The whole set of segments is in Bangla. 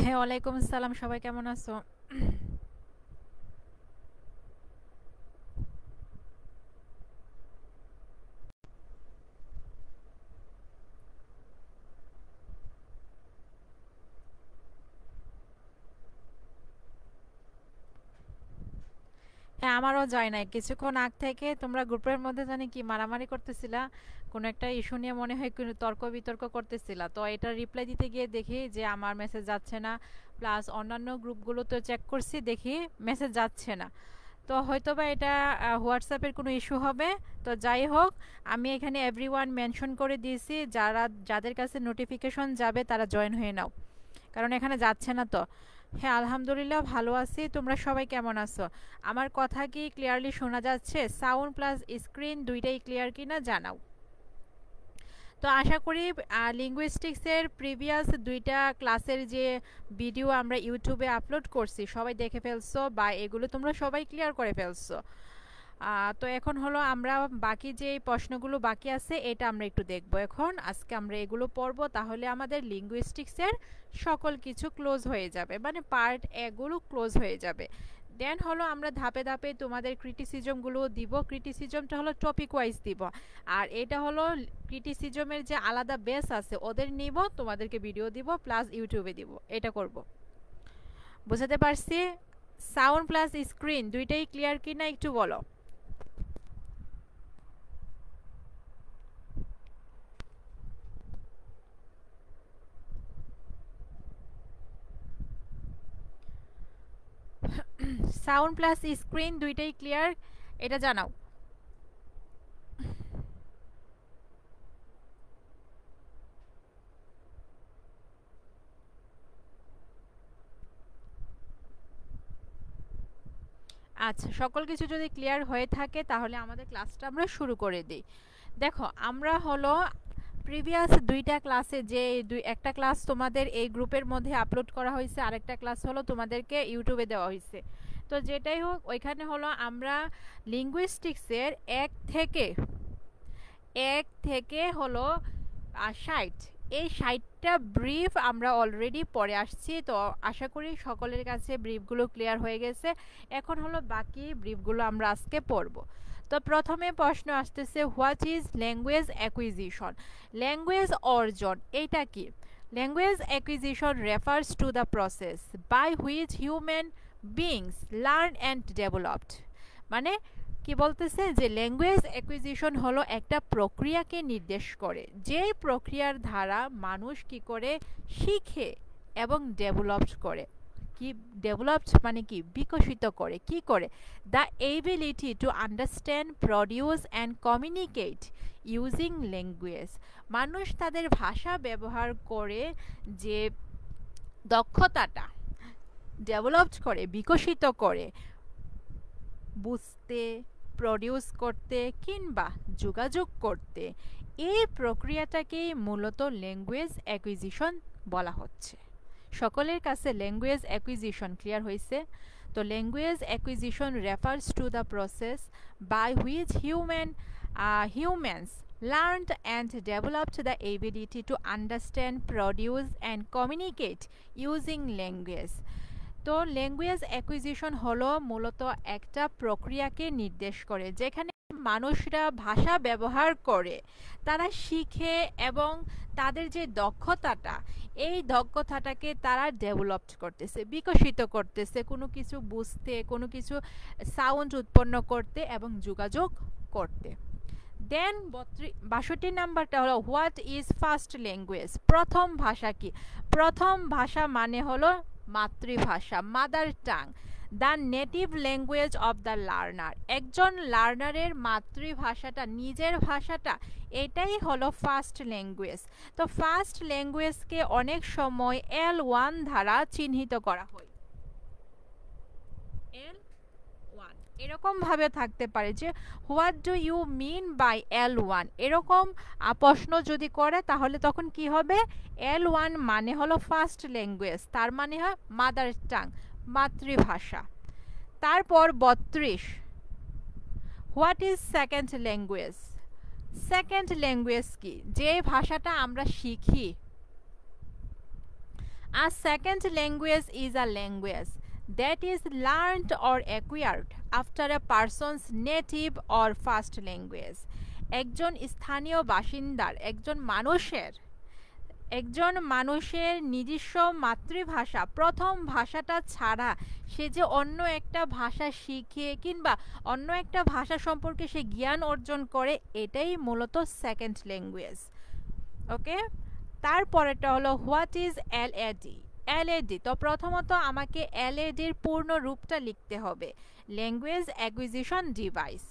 হ্যাঁ, ওয়ালাইকুম আসসালাম। সবাই কেমন আছো? হ্যাঁ, আমারও যায় নাই। কিছুক্ষণ আগ থেকে তোমরা গ্রুপের মধ্যে জানি কি মারামারি করতেছিলা, কোনো একটা ইস্যু নিয়ে মনে হয় কোনো তর্ক বিতর্ক করতেছিলা। তো এটা রিপ্লাই দিতে গিয়ে দেখি যে আমার মেসেজ যাচ্ছে না, প্লাস অন্যান্য গ্রুপগুলো তো চেক করছি, দেখি মেসেজ যাচ্ছে না। তো হয়তোবা এটা হোয়াটসঅ্যাপের কোনো ইস্যু হবে। তো যাই হোক, আমি এখানে এভরিওয়ান মেনশন করে দিয়েছি, যাদের কাছে নোটিফিকেশন যাবে তারা জয়েন হয়ে নাও, কারণ এখানে যাচ্ছে না তো। হ্যাঁ, আলহামদুলিল্লাহ ভালো আছি। তোমরা সবাই কেমন আছো? আমার কথা কি ক্লিয়ারলি শোনা যাচ্ছে? সাউন্ড প্লাস স্ক্রিন দুইটাই ক্লিয়ার কিনা জানাও। তো আশা করি লিঙ্গুইস্টিক্সের প্রিভিয়াস দুইটা ক্লাসের যে ভিডিও আমরা ইউটিউবে আপলোড করছি সবাই দেখে ফেলছো, বা এগুলো তোমরা সবাই ক্লিয়ার করে ফেলছো। তো এখন হলো আমরা বাকি যে প্রশ্নগুলো বাকি আছে এটা আমরা একটু দেখব। আজকে আমরা এগুলো পড়বো, তাহলে আমাদের লিঙ্গুইস্টিক্সের সকল কিছু ক্লোজ হয়ে যাবে, মানে পার্ট এগুলো ক্লোজ হয়ে যাবে। দেন হলো আমরা ধাপে ধাপে তোমাদের ক্রিটিসিজমগুলো দিব। ক্রিটিসিজমটা হলো টপিক ওয়াইজ দিব, আর এটা হলো ক্রিটিসিজমের যে আলাদা বেস আছে ওদের নিব, তোমাদেরকে ভিডিও দিব প্লাস ইউটিউবে দিব, এটা করব। বুঝাতে পারছি? সাউন্ড প্লাস স্ক্রিন দুইটাই ক্লিয়ার কিনা একটু বলো। সাউন্ড প্লাস স্ক্রিন দুইটাই ক্লিয়ার, এটা জানাও। আচ্ছা, সকল কিছু যদি ক্লিয়ার হয়ে থাকে তাহলে আমাদের ক্লাসটা আমরা শুরু করে দিই। দেখো, আমরা হলো প্রিভিয়াস দুইটা ক্লাসে যে একটা ক্লাস তোমাদের এই গ্রুপের মধ্যে আপলোড করা হয়েছে, আরেকটা ক্লাস হলো তোমাদেরকে ইউটিউবে দেওয়া হয়েছে। তো যেটাই হোক, ওইখানে হলো আমরা লিঙ্গুইস্টিক্সের এক থেকে হলো 60, এই 60টা ব্রিফ আমরা অলরেডি পড়ে আসছি। তো আশা করি সকলের কাছে ব্রিফগুলো ক্লিয়ার হয়ে গেছে। এখন হলো বাকি ব্রিফগুলো আমরা আজকে পড়ব। তো প্রথমে প্রশ্ন আসতেছে, what is language acquisition? Language অর্জন এইটা কি? Language acquisition refers to the process by which human beings learn and developed. মানে কি বলতেছে যে ল্যাঙ্গুয়েজ অ্যাকুইজিশন হলো একটা প্রক্রিয়াকে নির্দেশ করে, যে প্রক্রিয়ার দ্বারা মানুষ কি করে শিখে এবং ডেভেলপড করে। কি ডেভেলপড মানে কি? বিকশিত করে। কি করে? The ability to understand, produce and communicate using language. মানুষ তাদের ভাষা ব্যবহার করে যে দক্ষতাটা ডেভেলপড করে, বিকশিত করে, বুঝতে, প্রডিউস করতে কিংবা যোগাযোগ করতে, এই প্রক্রিয়াটাকেই মূলত ল্যাঙ্গুয়েজ অ্যাকুইজিশন বলা হচ্ছে। সকলের কাছে ল্যাঙ্গুয়েজ অ্যাকুইজিশন ক্লিয়ার হয়েছে? তো language acquisition refers to the process by which humans learned and developed the ability to understand, produce and communicate using language. তো ল্যাঙ্গুয়েজ অ্যাকুইজিশন হলো মূলত একটা প্রক্রিয়াকে নির্দেশ করে, যেখানে মানুষরা ভাষা ব্যবহার করে, তারা শিখে এবং তাদের যে দক্ষতাটা, এই দক্ষতাটাকে তারা ডেভেলপ করতেছে, বিকশিত করতেছে, কোনো কিছু বুঝতে, কোনো কিছু সাউন্ড উৎপন্ন করতে এবং যোগাযোগ করতে। দেন 62 নাম্বারটা হলো, হোয়াট ইজ ফার্স্ট ল্যাঙ্গুয়েজ? প্রথম ভাষা কি? প্রথম ভাষা মানে হলো মাতৃভাষা, mother tongue, the native language of the learner. একজন লার্নারের মাতৃভাষাটা, নিজের ভাষাটা, এটাই হলো ফার্স্ট ল্যাঙ্গুয়েজ। তো ফার্স্ট ল্যাঙ্গুয়েজকে অনেক সময় L1 দ্বারা চিহ্নিত করা হয়। L1 এরকম ভাবে থাকতে পারে যে what do you mean by L1, এরকম প্রশ্ন যদি করে তাহলে তখন কি হবে? L1 মানে হলো ফার্স্ট ল্যাঙ্গুয়েজ, তার মানে হয় মাদার টাং, মাতৃভাষা। তারপর 32, what is second language? Second language কি? যে ভাষাটা আমরা শিখি, A second language is a language that is learned or acquired after a person's native or first language. একজন স্থানীয় বাসিন্দার একজন মানুষের নিজস্ব মাতৃভাষা প্রথম ভাষাটা ছাড়া সে যে অন্য একটা ভাষা শিখে কিংবা অন্য একটা ভাষা সম্পর্কে সে জ্ঞান অর্জন করে, এটাই মূলত সেকেন্ড ল্যাঙ্গুয়েজ। ওকে, তারপরেরটা হলো হোয়াট ইজ এলএডি। এলএডি, তো প্রথমত আমাকে এলএডির পূর্ণ রূপটা লিখতে হবে, ল্যাঙ্গুয়েজ অ্যাকুইজিশন ডিভাইস।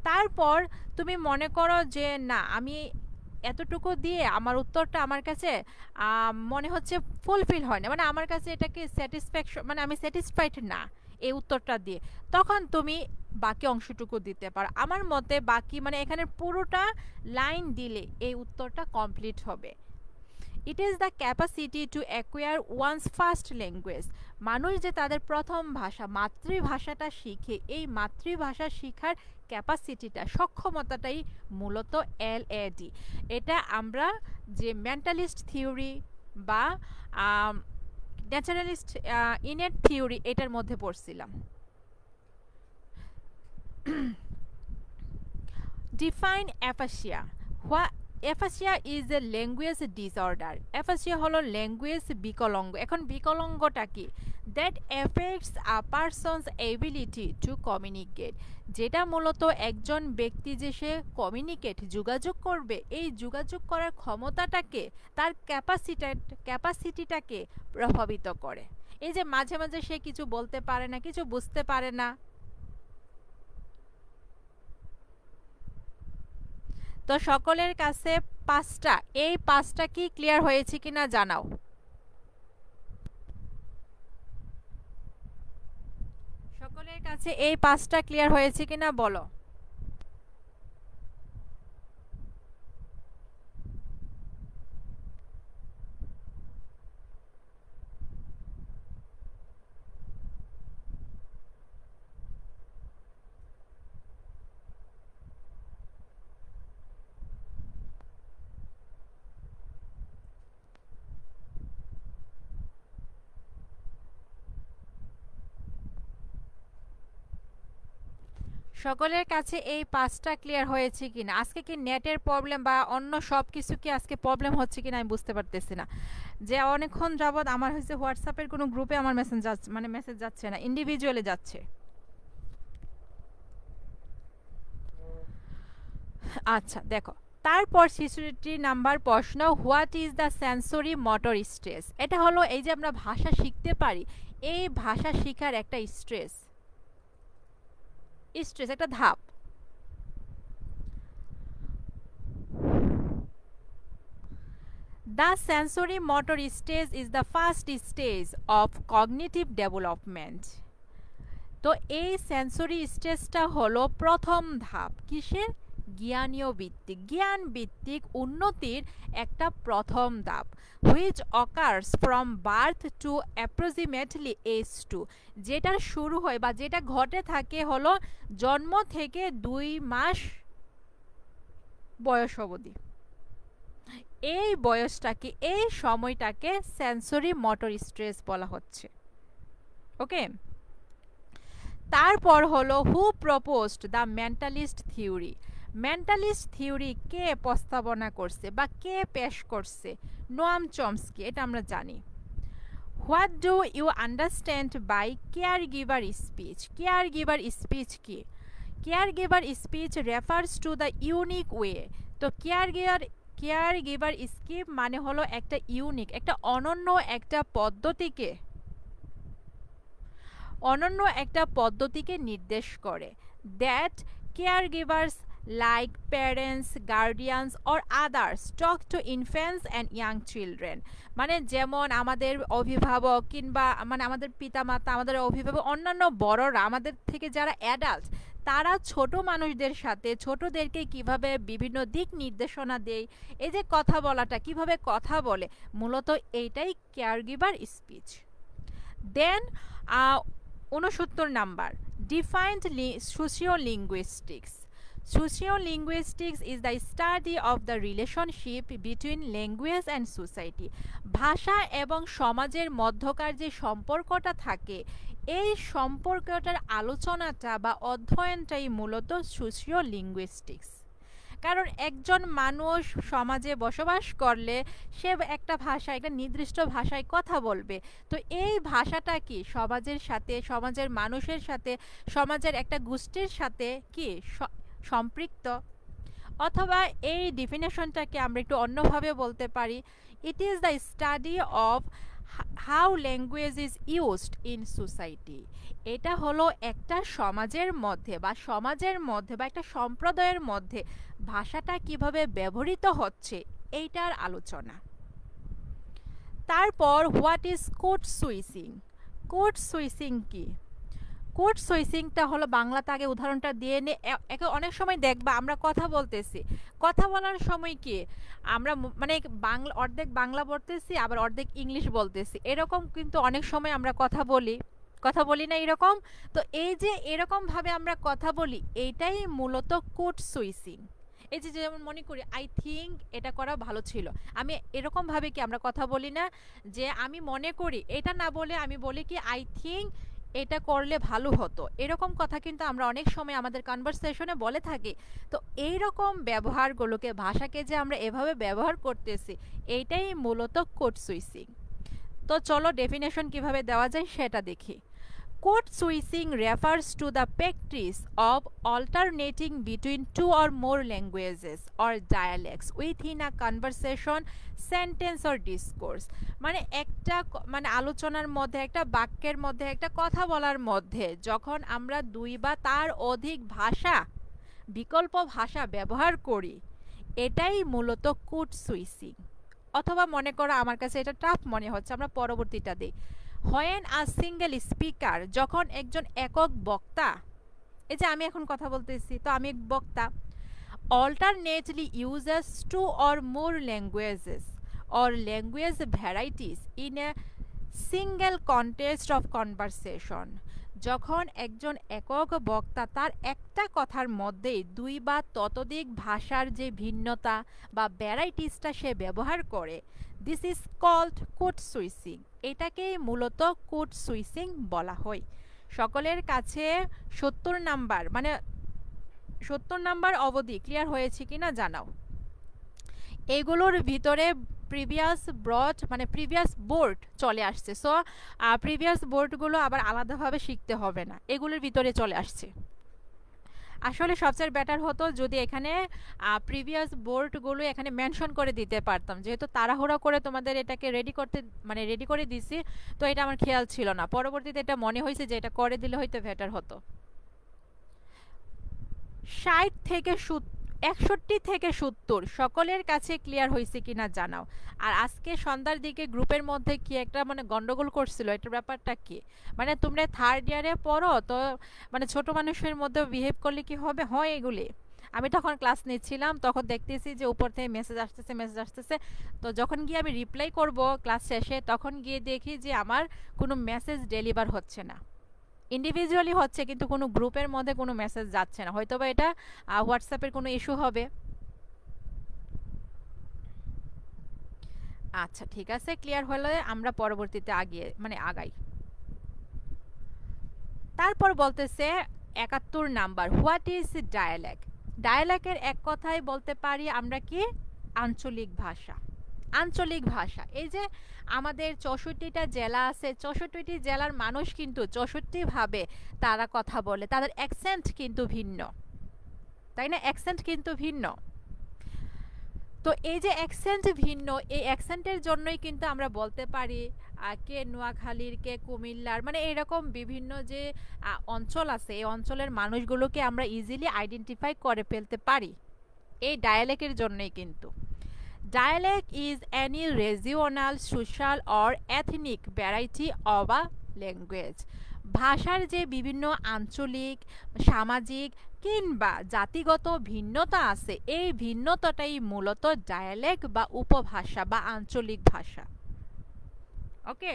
তারপর তুমি মনে করো যে না, আমি এতটুকু দিয়ে আমার উত্তরটা আমার কাছে মনে হচ্ছে ফুলফিল হয় না, মানে আমার কাছে এটাকে স্যাটিসফ্যাকশন, মানে আমি স্যাটিসফাইড না এই উত্তরটা দিয়ে, তখন তুমি বাকি অংশটুকু দিতে পারো। আমার মতে বাকি মানে এখানে পুরোটা লাইন দিলে এই উত্তরটা কমপ্লিট হবে। It is the capacity to acquire one's first language. মানুষ যে তাদের প্রথম ভাষা মাতৃভাষাটা শিখে, এই মাতৃভাষা শিখার ক্যাপাসিটিটা সক্ষমতাটাই মূলত এলএডি। এটা আমরা যে মেন্টালিস্ট থিওরি বা ন্যাচারালিস্ট ইনেট থিওরি এটার মধ্যে পড়ছিলাম। Define aphasia. Aphasia is a language disorder. Aphasia হলো ল্যাঙ্গুয়েজ বিকলাঙ্গ। এখন বিকলাঙ্গটা কি? That effects a persons ability to communicate, যেটা মূলত একজন ব্যক্তি যে সে কমিউনিকেট যোগাযোগ করবে, এই যোগাযোগ করার ক্ষমতাটাকে, তার ক্যাপাসিটিটাকে প্রভাবিত করে। এই যে মাঝে মাঝে সে কিছু বলতে পারে না, কিছু বুঝতে পারে না। তো সকলের কাছে পাঁচটা, এই পাঁচটা কি ক্লিয়ার হয়েছে কিনা জানাও। সকলের কাছে এই পাঁচটা ক্লিয়ার হয়েছে কিনা বলো। সকলের কাছে এই পাঁচটা ক্লিয়ার হয়েছে কিনা? আজকে কি নেটের প্রবলেম বা অন্য সব কিছু কি আজকে প্রবলেম হচ্ছে কিনা আমি বুঝতে পারতেছি না। যে অনেকক্ষণ যাবৎ আমার হচ্ছে হোয়াটসঅ্যাপের কোনো গ্রুপে আমার মেসেজ যাচ্ছে না, ইন্ডিভিজুয়ালি যাচ্ছে। আচ্ছা দেখো, তারপর ৬৬ নাম্বার প্রশ্ন, what is the sensory motor stress. এটা হলো এই যে আমরা ভাষা শিখতে পারি, এই ভাষা শিখার একটা স্ট্রেস, একটা ধাপ। The sensory motor stage is the first stage of cognitive development. তো এই সেন্সরি স্টেজটা হলো প্রথম ধাপ কিসের? জ্ঞান ভিত্তিক উন্নতির একটা প্রথম ধাপ। Which occurs from birth to approximately age 2, যেটার শুরু হয় বা যেটা ঘটে থাকে হলো জন্ম থেকে 2 মাস বয়স অবধি। এই বয়সটাকে, এই সময়টাকে সেন্সরি মোটর স্ট্রেস বলা হচ্ছে। ওকে, তারপর হলো who proposed the mentalist theory. Mentalist theory কে প্রস্তাবনা করছে বা কে পেশ করছে? নোয়াম চমস্কি, এটা আমরা জানি। What do you understand by care giver speech. Care giver speech কি? Care giver speech refers to the unique way. তো কেয়ার গিভার স্কিপ মানে হলো একটা ইউনিক, একটা অনন্য একটা পদ্ধতিকে নির্দেশ করে। That care givers like parents, guardians or others talk to infants and young children. মানে যেমন আমাদের অভিভাবক কিংবা মানে আমাদের পিতামাতা, আমাদের অভিভাবক, অন্যান্য বড়রা, আমাদের থেকে যারা অ্যাডাল্ট, তারা ছোট মানুষদের সাথে ছোটদেরকে কিভাবে বিভিন্ন দিক নির্দেশনা দেয়, এই যে কথা বলাটা কিভাবে কথা বলে, মূলত এইটাই care giver speech. Then ৬৯ number, defined sociolinguistics. Sociolinguistics is the study of the relationship between language and society. ভাষা এবং সমাজের মধ্যকার যে সম্পর্কটা থাকে, এই সম্পর্কটার আলোচনাটা বা অধ্যয়নটাই মূলত সোশিওলিঙ্গুইস্টিক্স। কারণ একজন মানুষ সমাজে বসবাস করলে সে একটা ভাষা, একটা নির্দিষ্ট ভাষায় কথা বলবে। তো এই ভাষাটা কি সমাজের সাথে, সমাজের মানুষের সাথে, সমাজের একটা গোষ্ঠীর সাথে কি সম্পৃক্ত। অথবা এই ডেফিনেশনটাকে আমরা একটু অন্যভাবে বলতে পারি, ইট is the study of how language is used in society. এটা হলো একটা সমাজের মধ্যে বা একটা সম্প্রদায়ের মধ্যে ভাষাটা কিভাবে ব্যবহৃত হচ্ছে এইটার আলোচনা। তারপর what is code switching. Code switching কি? কোড সুইচিংটা হলো, বাংলাতে আগে উদাহরণটা দিয়ে নে। অনেক সময় দেখবা আমরা কথা বলতেছি, কথা বলার সময় কি আমরা মানে বাংলা অর্ধেক বাংলা বলতেছি, আবার অর্ধেক ইংলিশ বলতেছি, এরকম কিন্তু অনেক সময় আমরা কথা বলি না এরকম। তো এই যে এরকমভাবে আমরা কথা বলি, এইটাই মূলত কোড সুইচিং। এই যে যেমন মনে করি আই থিঙ্ক এটা করা ভালো ছিল, আমি এরকমভাবে কি আমরা কথা বলি না, যে আমি মনে করি, এটা না বলে আমি বলি কি আই থিঙ্ক এটা করলে ভালো হতো। এরকম কথা কিন্তু আমরা অনেক সময় আমাদের কনভারসেশনে বলে থাকি। তো এই রকম ব্যবহারগুলোকে, ভাষাকে যে আমরা এভাবে ব্যবহার করতেছি, এইটাই মূলত কোড সুইচিং। তো চলো ডেফিনেশন কিভাবে দেওয়া যায় সেটা দেখি। Code switching refers to the practice of alternating between two or more languages or dialects within a conversation, sentence or discourse. মানে একটা আলোচনার মধ্যে, একটা বাক্যের মধ্যে, একটা কথা বলার মধ্যে যখন আমরা দুই বা তার অধিক ভাষা, বিকল্প ভাষা ব্যবহার করি, এটাই মূলত কোড সুইচিং। অথবা মনে করো আমার কাছে এটা টাফ মনে হচ্ছে, আমরা পরবর্তীটা দিই। When a single speaker, যখন একজন একক বক্তা, এই যে আমি এখন কথা বলতেছি, তো আমি এক বক্তা, alternately uses two or more languages or language varieties in a single context of conversation. যখন একজন একক বক্তা তার একটা কথার মধ্যেই দুই বা ততোধিক ভাষার যে ভিন্নতা বা ভ্যারাইটিসটা সে ব্যবহার করে, this is called code switching. এটাকেই মূলত কোড সুইচিং বলা হয়। সকলের কাছে 70 নাম্বার, মানে 70 নাম্বার অবধি ক্লিয়ার হয়েছে কিনা জানাও। এগুলোর ভিতরে প্রিভিয়াস বোর্ড চলে আসছে। সো প্রিভিয়াস বোর্ডগুলো আবার আলাদাভাবে শিখতে হবে না, এগুলোর ভিতরে চলে আসছে। আসলে সবচেয়ে বেটার হতো যদি এখানে প্রিভিয়াস বোর্ডগুলো এখানে মেনশন করে দিতে পারতাম, যেহেতু তাড়াহুড়া করে তোমাদের এটাকে রেডি করে দিছি, তো এটা আমার খেয়াল ছিল না। পরবর্তীতে এটা মনে হয়েছে যে এটা করে দিলে হয়তো বেটার হতো। 61 থেকে 70 সকলের কাছে ক্লিয়ার হয়েছে কিনা জানাও। আর আজকে সন্ধ্যার দিকে গ্রুপের মধ্যে কি একটা গন্ডগোল করছিল, এটার ব্যাপারটা কি? তোমরা থার্ড ইয়ারে পড়ো, তো ছোট মানুষের মধ্যে বিহেভ করলে কি হবে? হয় এগুলি। আমি তখন ক্লাস নিচ্ছিলাম, তখন দেখতেছি যে উপর থেকে মেসেজ আসতেছে। তো যখন গিয়ে আমি রিপ্লাই করব ক্লাস শেষে, তখন গিয়ে দেখি যে আমার কোনো মেসেজ ডেলিভার হচ্ছে না। ইন্ডিভিজুয়ালি হচ্ছে, কিন্তু কোনো গ্রুপের মধ্যে কোনো মেসেজ যাচ্ছে না। হয়তো বা এটা হোয়াটসঅ্যাপের কোনো ইস্যু হবে। আচ্ছা ঠিক আছে, ক্লিয়ার হলে আমরা পরবর্তীতে আগাই। তারপর বলতেছে 71 নাম্বার, হোয়াট ইজ ডায়ালেক্ট। ডায়ালেক্টের এক কথায় বলতে পারি আমরা কি? আঞ্চলিক ভাষা। আঞ্চলিক ভাষা, এই যে আমাদের 64টা জেলা আছে, 64টি জেলার মানুষ কিন্তু 64 ভাবে তারা কথা বলে, তাদের অ্যাকসেন্ট কিন্তু ভিন্ন, তাই না? অ্যাকসেন্ট কিন্তু ভিন্ন। তো এই যে অ্যাকসেন্ট ভিন্ন, এই অ্যাকসেন্টের জন্যই কিন্তু আমরা বলতে পারি কে নোয়াখালীর, কে কুমিল্লার, এরকম বিভিন্ন যে অঞ্চল আছে, এই অঞ্চলের মানুষগুলোকে আমরা ইজিলি আইডেন্টিফাই করে ফেলতে পারি এই ডায়ালেক্টের জন্যই কিন্তু। Dialect is any regional, social or ethnic variety of a language. ভাষার যে বিভিন্ন আঞ্চলিক, সামাজিক কিংবা জাতিগত ভিন্নতা আছে, এই ভিন্নতাটাই মূলত ডায়ালেক্ট বা উপভাষা বা আঞ্চলিক ভাষা। ওকে,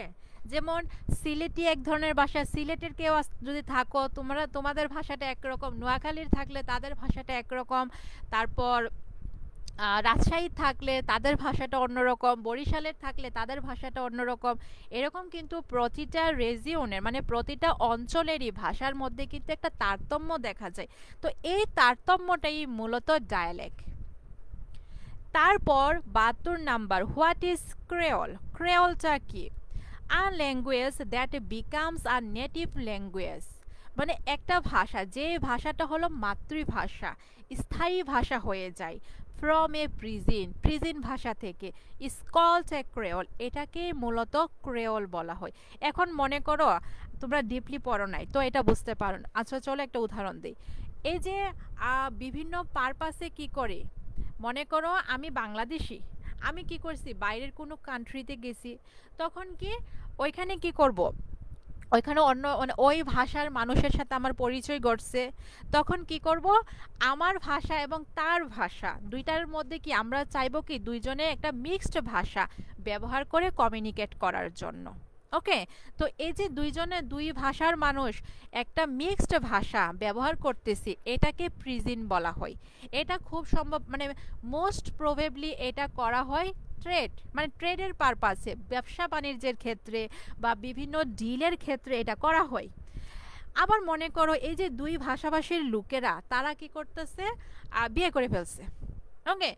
যেমন সিলেটি এক ধরনের ভাষা, সিলেটের কেউ যদি থাকো তোমরা তোমাদের ভাষাটা একরকম, নোয়াখালীর থাকলে তাদের ভাষাটা একরকম, তারপর রাজশাহী থাকলে তাদের ভাষাটা অন্যরকম, বরিশালের থাকলে তাদের ভাষাটা অন্যরকম। এরকম কিন্তু প্রতিটা রেজিওনের মানে প্রতিটা অঞ্চলেরই ভাষার মধ্যে কিন্তু একটা তারতম্য দেখা যায়। তো এই তারতম্যটাই মূলত ডায়ালেক্ট। তারপর 72 নাম্বার, হোয়াট ইজ ক্রেওল? ক্রেওলটা কি? A language that becomes a native language, মানে একটা ভাষা যে ভাষাটা হলো মাতৃভাষা, স্থায়ী ভাষা হয়ে যায় ফ্রম এ প্রিজিন, প্রিজিন ভাষা থেকে, ইজ কল্ড এ ক্রেওল, এটাকে মূলত ক্রেওল বলা হয়। এখন মনে করো তোমরা ডিপলি পড়ো নাই তো এটা বুঝতে পারো না। আচ্ছা চলো একটা উদাহরণ দিই। এই যে বিভিন্ন পারপাসে কি করে, মনে করো আমি বাংলাদেশি, আমি কি করছি বাইরের কোনো কান্ট্রিতে গেছি, তখন কি ওইখানে কি করব, ওইখানে অন্য মানে ওই ভাষার মানুষের সাথে আমার পরিচয় ঘটছে, তখন কি করব আমার ভাষা এবং তার ভাষা দুইটার মধ্যে কি আমরা চাইবো কি দুইজনে একটা মিক্সড ভাষা ব্যবহার করে কমিউনিকেট করার জন্য। ওকে, তো এই যে দুইজনে দুই ভাষার মানুষ একটা মিক্সড ভাষা ব্যবহার করতেছি, এটাকে প্রিজিন বলা হয়। এটা খুব সম্ভব মানে মোস্ট প্রবেবলি এটা করা হয় ট্রেড মানে ট্রেডের পারপাসে, ব্যবসা বাণিজ্যের ক্ষেত্রে বা বিভিন্ন ডিলের ক্ষেত্রে এটা করা হয়। আবার মনে করো এই যে দুই ভাষাভাষীর লোকেরা তারা কি করতেছে, বিয়ে করে ফেলছে। ওকে,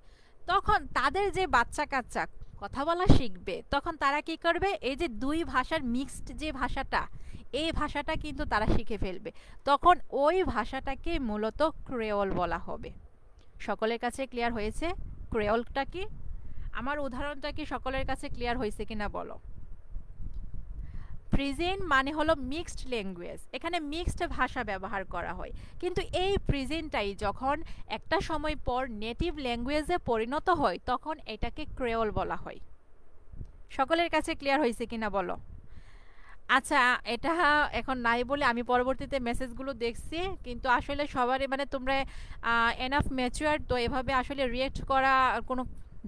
তখন তাদের যে বাচ্চা কাচ্চা কথা বলা শিখবে, তখন তারা কি করবে, এই যে দুই ভাষার মিক্সড যে ভাষাটা, এই ভাষাটা কিন্তু তারা শিখে ফেলবে, তখন ওই ভাষাটাকে মূলত ক্রেওল বলা হবে। সকলের কাছে ক্লিয়ার হয়েছে ক্রেওলটা কি? আমার উদাহরণটা কি সকলের কাছে ক্লিয়ার হয়েছে কিনা বলো? প্রিজেন্ট মানে হলো মিক্সড ল্যাঙ্গুয়েজ, এখানে মিক্সড ভাষা ব্যবহার করা হয়, কিন্তু এই প্রিজেন্টটাই যখন একটা সময় পর নেটিভ ল্যাঙ্গুয়েজে পরিণত হয় তখন এটাকে ক্রেওল বলা হয়। সকলের কাছে ক্লিয়ার হয়েছে কিনা বলো? আচ্ছা, এটা এখন নাই বলে আমি পরবর্তীতে মেসেজগুলো দেখছি, কিন্তু আসলে সবারই মানে তোমরা এনাফ ম্যাচিউর, তো এভাবে আসলে রিয়েক্ট করা কোনো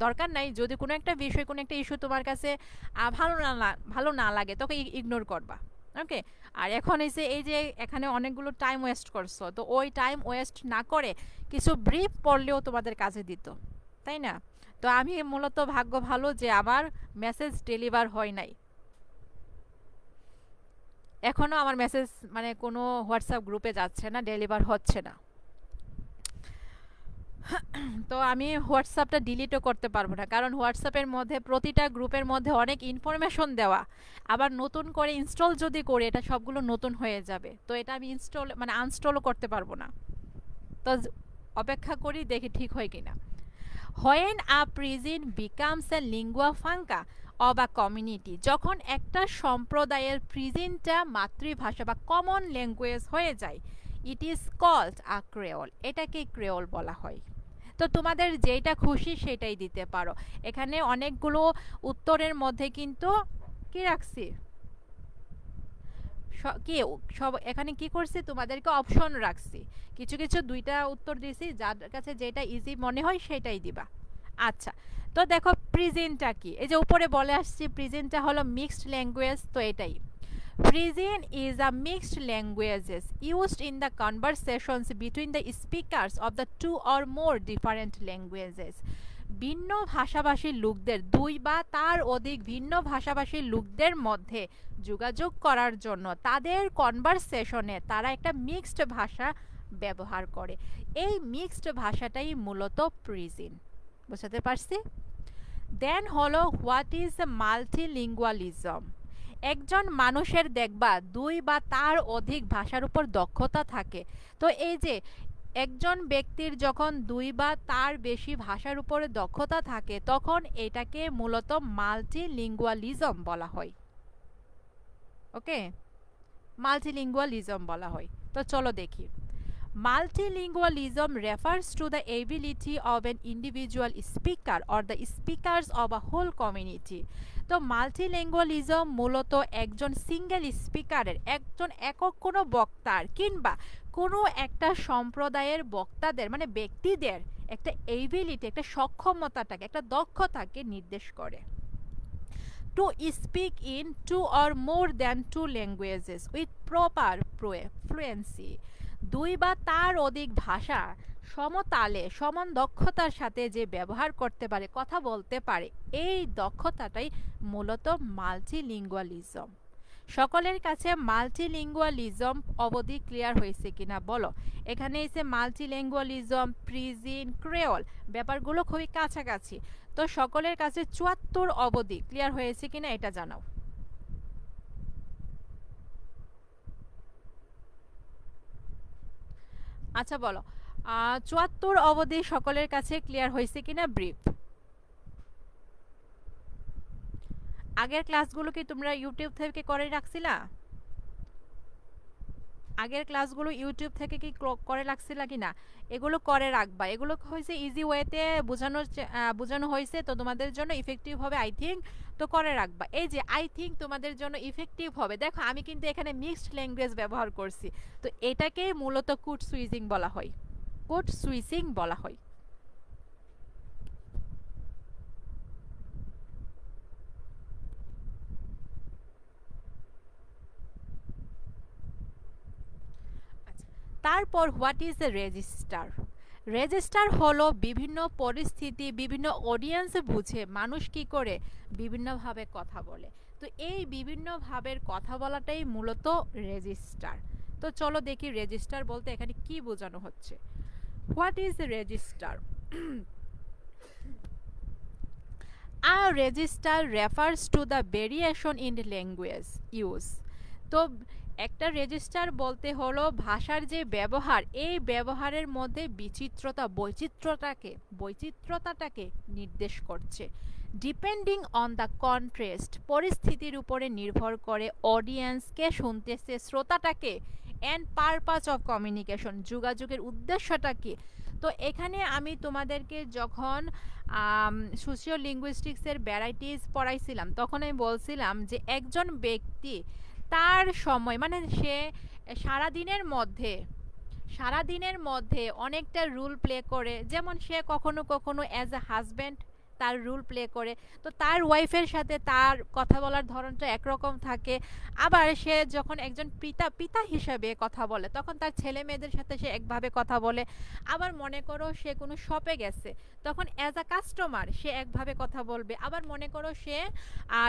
দরকার নাই। যদি কোনো একটা বিষয় কোনো একটা ইস্যু তোমার কাছে ভালো না লাগে তোকে ইগনোর করবা। ওকে, আর এখন এসে এই যে এখানে অনেকগুলো টাইম ওয়েস্ট করছো, তো ওই টাইম ওয়েস্ট না করে কিছু ব্রিফ পড়লেও তোমাদের কাছে দিত, তাই না? তো আমি মূলত ভাগ্য ভালো যে আমার মেসেজ ডেলিভার হয় নাই, এখনও আমার মেসেজ মানে কোনো হোয়াটসঅ্যাপ গ্রুপে যাচ্ছে না, ডেলিভার হচ্ছে না। তো আমি হোয়াটসঅ্যাপটা ডিলিটও করতে পারবো না, কারণ হোয়াটসঅ্যাপের মধ্যে প্রতিটা গ্রুপের মধ্যে অনেক ইনফরমেশন দেওয়া, আবার নতুন করে ইনস্টল যদি করি এটা সবগুলো নতুন হয়ে যাবে, তো এটা আমি ইনস্টল মানে আনস্টলও করতে পারবো না। তো অপেক্ষা করি দেখি ঠিক হয় কিনা। When a pidgin becomes a lingua franca of a community, যখন একটা সম্প্রদায়ের প্রিজিনটা মাতৃভাষা বা কমন ল্যাঙ্গুয়েজ হয়ে যায়, it is called a creole, এটাকে ক্রেওল বলা হয়। তো তোমাদের যেটা খুশি সেটাই দিতে পারো। এখানে অনেকগুলো উত্তরের মধ্যে কিন্তু কি রাখছি, কি সব এখানে কি করছি তোমাদেরকে অপশন রাখছি, কিছু কিছু দুইটা উত্তর দিছি, যার কাছে যেটা ইজি মনে হয় সেটাই দিবা। আচ্ছা, তো দেখো প্রিজেন্টটা কি, এই যে উপরে বলে আসছি প্রিজেন্টটা হলো মিক্সড ল্যাঙ্গুয়েজ, তো এটাই Present is a mixed languages used in the conversations between the speakers of the two or more different languages. ভিন্ন ভাষাভাষী লোকদের, দুই বা তার অধিক ভিন্ন ভাষাভাষী লোকদের মধ্যে যোগাযোগ করার জন্য তাদের কনভারসেশনে তারা একটা মিক্সড ভাষা ব্যবহার করে, এই মিক্সড ভাষাটাই মূলত প্রিজেন্ট। বুঝতে পারছি? দেন হলো হোয়াট ইজ মাল্টিলিঙ্গুয়ালিজম? একজন মানুষের দেখবা দুই বা তার অধিক ভাষার উপর দক্ষতা থাকে, তো এই যে একজন ব্যক্তির যখন দুই বা তার বেশি ভাষার উপরে দক্ষতা থাকে তখন এটাকে মূলত মাল্টিলিঙ্গুয়ালিজম বলা হয়। ওকে, মাল্টিলিঙ্গুয়ালিজম বলা হয়। তো চলো দেখি। Multilingualism refers to the ability of an individual speaker or the speakers of a whole community. তো মাল্টিলিঙ্গুয়ালিজম মূলত একজন সিঙ্গেল স্পিকারের, একজন একক কোনো বক্তার কিংবা কোনো একটা সম্প্রদায়ের বক্তাদের মানে ব্যক্তিদের একটা এবিলিটি, একটা সক্ষমতাটাকে, একটা দক্ষতাকে নির্দেশ করে। To speak in 2 or more than 2 languages with proper fluency, 2 বা তার অধিক ভাষা সমতালে সমান দক্ষতার সাথে যে ব্যবহার করতে পারে, কথা বলতে পারে, এই দক্ষতাটাই মূলত মাল্টিলিঙ্গুয়ালিজম। সকলের কাছে মাল্টিলিঙ্গুয়ালিজম অবধি ক্লিয়ার হয়েছে কিনা বলো। এখানে এসে মাল্টিলিঙ্গুয়ালিজম, প্রিজিন, ক্রেওল ব্যাপারগুলো খুবই কাছাকাছি। তো সকলের কাছে 74 অবধি ক্লিয়ার হয়েছে কিনা এটা জানাও। আচ্ছা বলো, 74 অবধি সকলের কাছে ক্লিয়ার হয়েছে কিনা ব্রিফ। আগের ক্লাসগুলো কি তোমরা ইউটিউব থেকে করে রাখছিলা? আগের ক্লাসগুলো ইউটিউব থেকে কি করে রাখছিলা কিনা? এগুলো করে রাখবা। এগুলো হয়েছে ইজি ওয়েতে বোঝানো হয়েছে, তো তোমাদের জন্য ইফেক্টিভ হবে আই থিঙ্ক, তো করে রাখবা। এই যে আই থিঙ্ক তোমাদের জন্য ইফেক্টিভ হবে, দেখো আমি কিন্তু এখানে মিক্সড ল্যাঙ্গুয়েজ ব্যবহার করছি, তো এটাকেই মূলত কোড সুইচিং বলা হয়, কোড সুইচিং বলা হয়। তারপর what is a register. Register হলো বিভিন্ন পরিস্থিতি, বিভিন্ন অডিয়েন্স বুঝে মানুষ কি করে বিভিন্নভাবে কথা বলে, তো এই বিভিন্ন ভাবের কথা বলাটাই মূলত রেজিস্টার। তো চলো দেখি রেজিস্টার বলতে এখানে কি বোঝানো হচ্ছে। What is a register? A register refers to the variation in language use. তো একটা রেজিস্টার বলতে হলো ভাষার যে ব্যবহার, এই ব্যবহারের মধ্যে বৈচিত্র্যতাটাকে নির্দেশ করছে। ডিপেন্ডিং অন দ্য কন্ট্রেস্ট, পরিস্থিতির উপরে নির্ভর করে, অডিয়েন্সকে শুনতেছে, শ্রোতাটাকে, অ্যান্ড পারপাস অফ কমিউনিকেশন, যোগাযোগের উদ্দেশ্যটা কি। তো এখানে আমি তোমাদেরকে যখন সোশিও লিঙ্গুইস্টিক্সের ভ্যারাইটিস পড়াইছিলাম তখন আমি বলছিলাম যে একজন ব্যক্তি তার সময় মানে সে সারাদিনের মধ্যে অনেকটা রোল প্লে করে, যেমন সে কখনো কখনো অ্যাজ এ হাজব্যান্ড তার রোল প্লে করে, তো তার ওয়াইফের সাথে তার কথা বলার ধরনটা একরকম থাকে। আবার সে যখন একজন পিতা হিসাবে কথা বলে তখন তার ছেলে মেয়েদের সাথে সে একভাবে কথা বলে। আবার মনে করো সে কোনো শপে গেছে, তখন অ্যাজ আ কাস্টমার সে একভাবে কথা বলবে। আবার মনে করো সে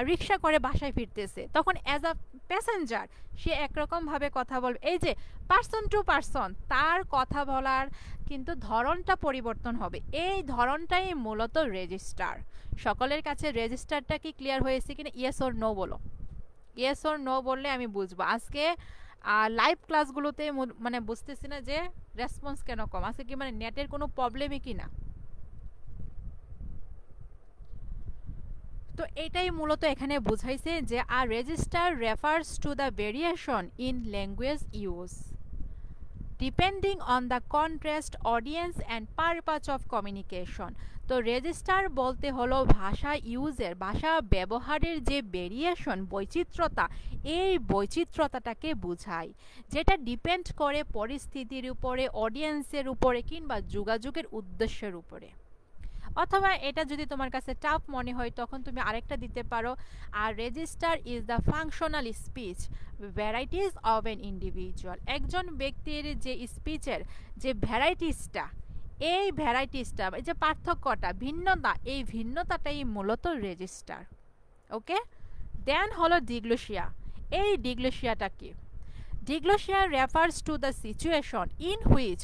রিক্সা করে বাসায় ফিরতেছে, তখন অ্যাজ আ প্যাসেঞ্জার সে একরকমভাবে কথা বলবে। এই যে পার্সন টু পার্সন তার কথা বলার কিন্তু ধরনটা পরিবর্তন হবে, এই ধরনটাই মূলত রেজিস্টার। সকলের কাছে রেজিস্টারটা কি ক্লিয়ার হয়েছে কিনা ইয়েস অর নো বলো। ইয়েস অর নো বললে আমি বুঝবো। আজকে লাইভ ক্লাসগুলোতে মানে বুঝতেছি না যে রেসপন্স কেন কম, আজকে কি মানে নেটের কোনো প্রবলেমই কি না। তো এটাই মূলত এখানে বুঝাইছে যে আর register refers to the variation in language use depending on the contrast, audience and purpose of communication. তো রেজিস্টার বলতে হলো ভাষা ইউজের, ভাষা ব্যবহারের যে ভেরিয়েশন, বৈচিত্র্যতা, এই বৈচিত্র্যতাটাকে বোঝায়, যেটা ডিপেন্ড করে পরিস্থিতির উপরে, অডিয়েন্সের উপরে কিংবা যোগাযোগের উদ্দেশ্যের উপরে। অথবা এটা যদি তোমার কাছে টাফ মনে হয় তখন তুমি আরেকটা দিতে পারো, আর register is the functional speech varieties of an individual. একজন ব্যক্তির যে স্পিচের যে ভ্যারাইটিসটা, এই ভ্যারাইটিসটা এই যে পার্থক্যটা, ভিন্নতা, এই ভিন্নতাটাই মূলত রেজিস্টার। ওকে, দেন হলো ডিগ্লোসিয়া। এই ডিগ্লোসিয়াটা কি? Diglossia refers to the situation in which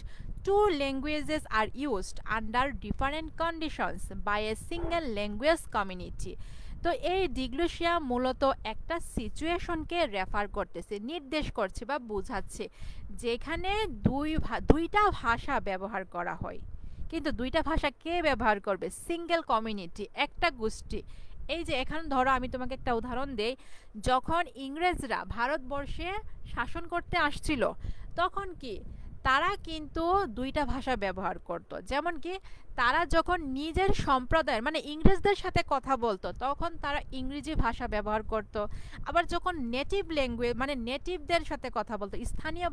two languages are used under different conditions by a single language community. তো এই ডিগ্লোসিয়া মূলত একটা সিচুয়েশনকে রেফার করতেছে, নির্দেশ করছে বা বোঝাচ্ছে, যেখানে দুইটা ভাষা ব্যবহার করা হয়। কিন্তু দুইটা ভাষা কে ব্যবহার করবে? সিঙ্গেল কমিউনিটি, একটা গোষ্ঠী। এই যে এখানে ধরো আমি তোমাকে একটা উদাহরণ দেই, যখন ইংরেজরা ভারতবর্ষে শাসন করতে আসছিল তখন কি তারা কিন্তু দুইটা ভাষা ব্যবহার করত, যেমন কি তারা যখন নিজের সম্প্রদায়ের মানে ইংরেজদের সাথে কথা বলতো তখন তারা ইংরেজি ভাষা ব্যবহার করত। আবার যখন নেটিভ ল্যাঙ্গুয়েজ মানে নেটিভদের সাথে কথা বলতো, স্থানীয়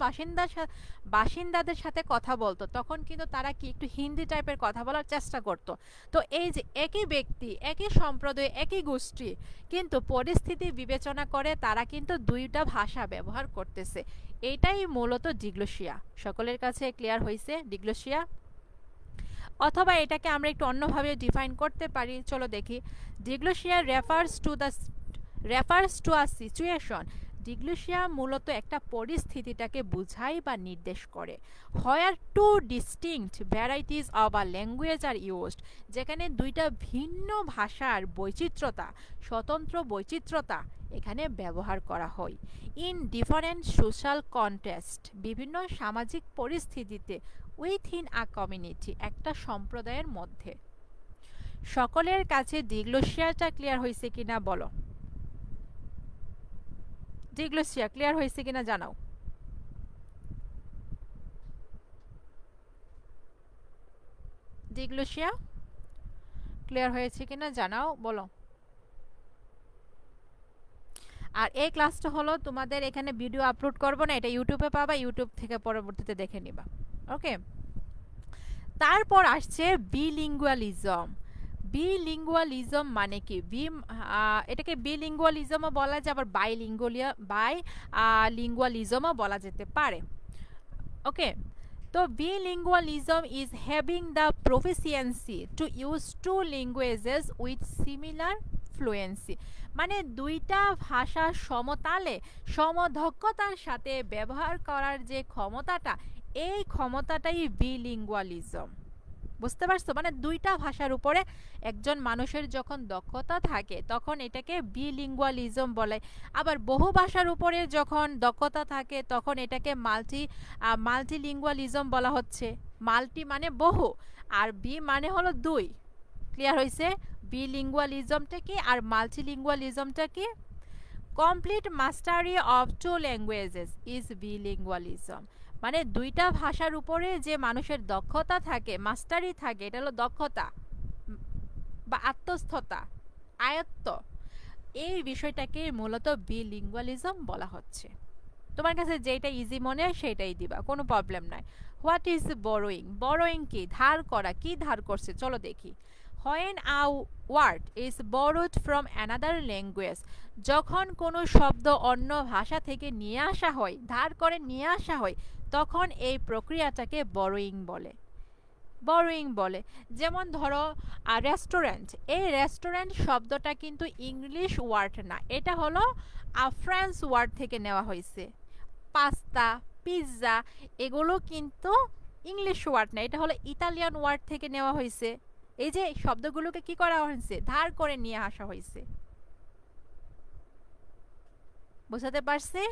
বাসিন্দাদের সাথে কথা বলতো, তখন কিন্তু তারা কি একটু হিন্দি টাইপের কথা বলার চেষ্টা করত। তো এই যে একই ব্যক্তি, একই সম্প্রদায়, একই গোষ্ঠী, কিন্তু পরিস্থিতি বিবেচনা করে তারা কিন্তু দুইটা ভাষা ব্যবহার করতেছে। এইটাই মূলত ডিগ্লোসিয়া। সকলের কাছে ক্লিয়ার হয়েছে ডিগ্লোসিয়া? অথবা এটাকে আমরা একটু অন্যভাবে ডিফাইন করতে পারি, চলো দেখি। ডিগ্লোসিয়া রেফার্স টু আ সিচুয়েশন। ডিগ্লোসিয়া মূলত একটা পরিস্থিতিটাকে বোঝায় বা নির্দেশ করে। হোয়ার two distinct varieties of a language are used, যেখানে দুইটা ভিন্ন ভাষার বৈচিত্র্যতা, স্বতন্ত্র বৈচিত্র্যতা এখানে ব্যবহার করা হয়। ইন ডিফারেন্ট সোশ্যাল কনটেক্সট, বিভিন্ন সামাজিক পরিস্থিতিতে, উইথিন আ কমিউনিটি, একটা সম্প্রদায়ের মধ্যে। সকলের কাছে ডিগ্লোসিয়াটা ক্লিয়ার হয়েছে কিনা বলো? ডিগ্লোসিয়া ক্লিয়ার হয়েছে কিনা জানাও। ডিগ্লোসিয়া ক্লিয়ার হয়েছে কিনা জানাও, বলো। আর এই ক্লাসটা হলো তোমাদের এখানে ভিডিও আপলোড করব না, এটা ইউটিউবে পাবা, ইউটিউব থেকে পরবর্তীতে দেখে নিবা। ওকে, তারপর আসছে বিলিঙ্গুয়ালিজম। বিলিঙ্গুয়ালিজম মানে কি? এটাকে বিলিঙ্গুয়ালিজমও বলা যায়, আবার লিঙ্গুয়ালিজমও বলা যেতে পারে। ওকে, তো bilingualism is having the proficiency to use two languages with similar fluency, মানে দুইটা ভাষা সমতালে সমদক্ষতার সাথে ব্যবহার করার যে ক্ষমতাটা, এই ক্ষমতাটাই বিলিঙ্গুয়ালিজম। বুঝতে পারছো? মানে দুইটা ভাষার উপরে একজন মানুষের যখন দক্ষতা থাকে তখন এটাকে বিলিঙ্গুয়ালিজম বলে। আবার বহু ভাষার উপরে যখন দক্ষতা থাকে তখন এটাকে মাল্টিলিঙ্গুয়ালিজম বলা হচ্ছে। মাল্টি মানে বহু, আর বি মানে হলো দুই। ক্লিয়ার হয়েছে? বিলিঙ্গুয়ালিজমটা কি আর মাল্টিলিঙ্গুয়ালিজমটা কি? Complete mastery of two languages is bilingualism, মানে দুইটা ভাষার উপরে যে মানুষের দক্ষতা থাকে, মাস্টারি থাকে, এটা হলো দক্ষতা বা আত্মস্থতা, আয়ত্ত, এই বিষয়টাকে মূলত বিলিঙ্গুয়ালিজম বলা হচ্ছে। তোমার কাছে যেটা ইজি মনে হয় সেটাই দিবা, কোনো প্রবলেম নাই। What is borrowing? বরোয়িং কি? ধার করা। কি ধার করছে চলো দেখি। When a word is borrowed from another language, যখন কোনো শব্দ অন্য ভাষা থেকে নিয়ে আসা হয়, ধার করে নিয়ে আসা হয়, তখন এই প্রক্রিয়াটাকে বরোয়িং বলে। বরোয়িং বলে। যেমন ধরো রেস্টুরেন্ট, এই রেস্টুরেন্ট শব্দটা কিন্তু ইংলিশ ওয়ার্ড না, এটা হলো ফ্রেঞ্চ ওয়ার্ড থেকে নেওয়া হয়েছে। পাস্তা, পিৎজা এগুলো কিন্তু ইংলিশ ওয়ার্ড না, এটা হলো ইতালিয়ান ওয়ার্ড থেকে নেওয়া হয়েছে। এই যে শব্দগুলোকে কি করা হয়েছে? ধার করে নিয়ে আসা হয়েছে। বুঝাতে পারছি?